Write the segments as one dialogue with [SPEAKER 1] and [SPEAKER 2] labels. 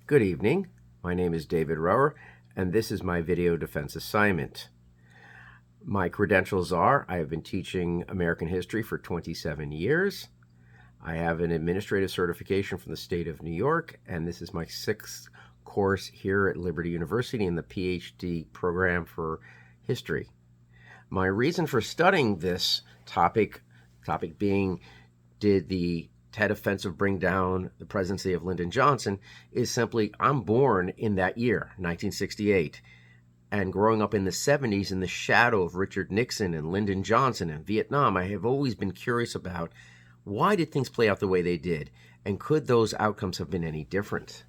[SPEAKER 1] Good evening. My name is David Rower, and this is my video defense assignment. My credentials are I have been teaching American history for 27 years. I have an administrative certification from the state of New York, and this is my 6th course here at Liberty University in the PhD program for history. My reason for studying this topic being, did the Tet Offensive bring down the presidency of Lyndon Johnson, is simply I'm born in that year, 1968, and growing up in the 70s in the shadow of Richard Nixon and Lyndon Johnson and Vietnam, I have always been curious about why did things play out the way they did, and could those outcomes have been any different?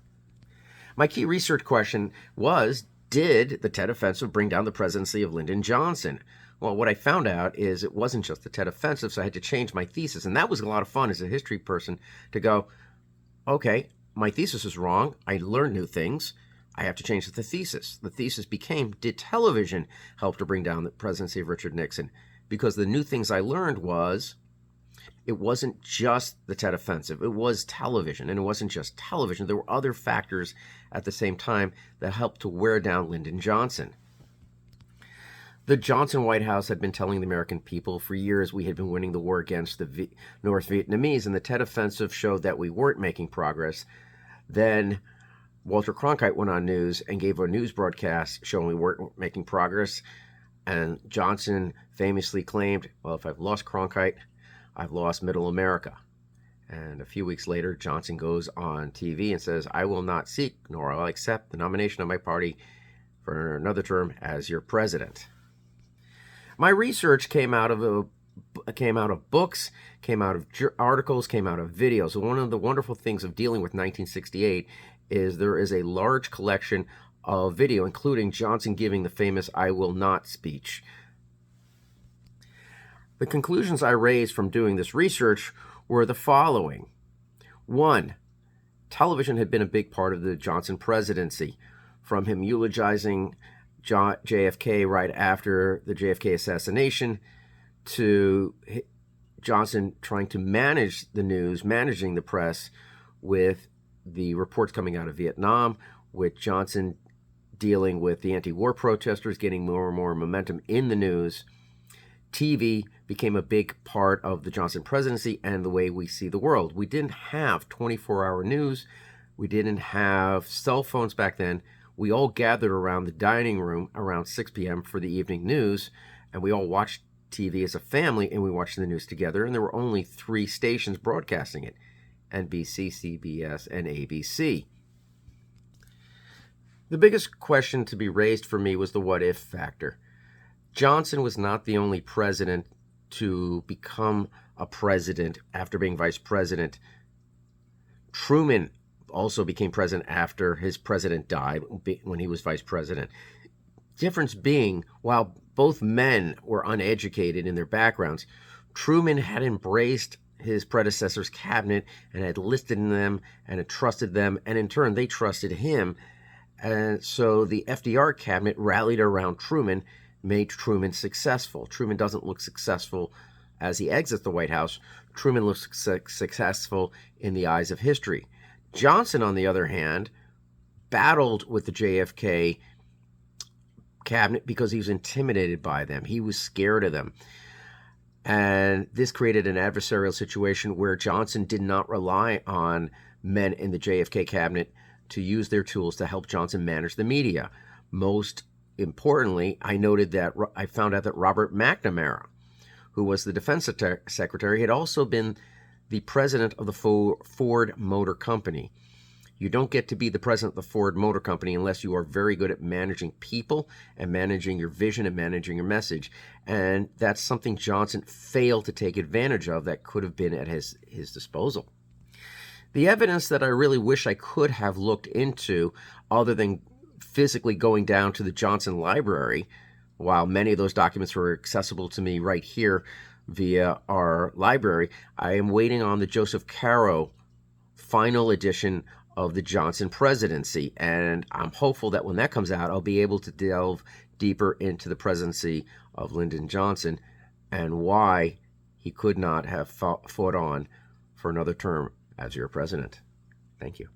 [SPEAKER 1] My key research question was, did the Tet Offensive bring down the presidency of Lyndon Johnson? Well, what I found out is it wasn't just the Tet Offensive, so I had to change my thesis. And that was a lot of fun as a history person to go, okay, my thesis is wrong. I learned new things. I have to change the thesis. The thesis became, did television help to bring down the presidency of Richard Nixon? Because the new things I learned was, it wasn't just the Tet Offensive, it was television. And it wasn't just television. There were other factors at the same time that helped to wear down Lyndon Johnson. The Johnson White House had been telling the American people for years we had been winning the war against the North Vietnamese, and the Tet Offensive showed that we weren't making progress. Then Walter Cronkite went on news and gave a news broadcast showing we weren't making progress, and Johnson famously claimed, well, if I've lost Cronkite, I've lost Middle America. And a few weeks later, Johnson goes on TV and says, I will not seek nor will I accept the nomination of my party for another term as your president. My research came out of books, came out of articles, came out of videos. So one of the wonderful things of dealing with 1968 is there is a large collection of video, including Johnson giving the famous I will not speech. The conclusions I raised from doing this research were the following. 1, television had been a big part of the Johnson presidency, from him eulogizing JFK right after the JFK assassination to Johnson trying to manage the news, managing the press with the reports coming out of Vietnam, with Johnson dealing with the anti-war protesters, getting more and more momentum in the news. TV became a big part of the Johnson presidency and the way we see the world. We didn't have 24-hour news. We didn't have cell phones back then. We all gathered around the dining room around 6 p.m. for the evening news, and we all watched TV as a family, and we watched the news together, and there were only 3 stations broadcasting it, NBC, CBS, and ABC. The biggest question to be raised for me was the what-if factor. Johnson was not the only president to become a president after being vice president. Truman also became president after his president died when he was vice president. Difference being, while both men were uneducated in their backgrounds, Truman had embraced his predecessor's cabinet and had listed in them and had trusted them, and in turn they trusted him. And so the FDR cabinet rallied around Truman, made Truman successful. Truman doesn't look successful as he exits the White House. Truman looks successful in the eyes of history. Johnson, on the other hand, battled with the JFK cabinet because he was intimidated by them. He was scared of them. And this created an adversarial situation where Johnson did not rely on men in the JFK cabinet to use their tools to help Johnson manage the media. Most importantly, I found out that Robert McNamara, who was the defense secretary, had also been the president of the Ford Motor Company. You don't get to be the president of the Ford Motor Company unless you are very good at managing people and managing your vision and managing your message. And that's something Johnson failed to take advantage of that could have been at his disposal. The evidence that I really wish I could have looked into, other than physically going down to the Johnson Library, while many of those documents were accessible to me right here via our library, I am waiting on the Joseph Caro final edition of the Johnson presidency, and I'm hopeful that when that comes out, I'll be able to delve deeper into the presidency of Lyndon Johnson and why he could not have fought on for another term as your president. Thank you.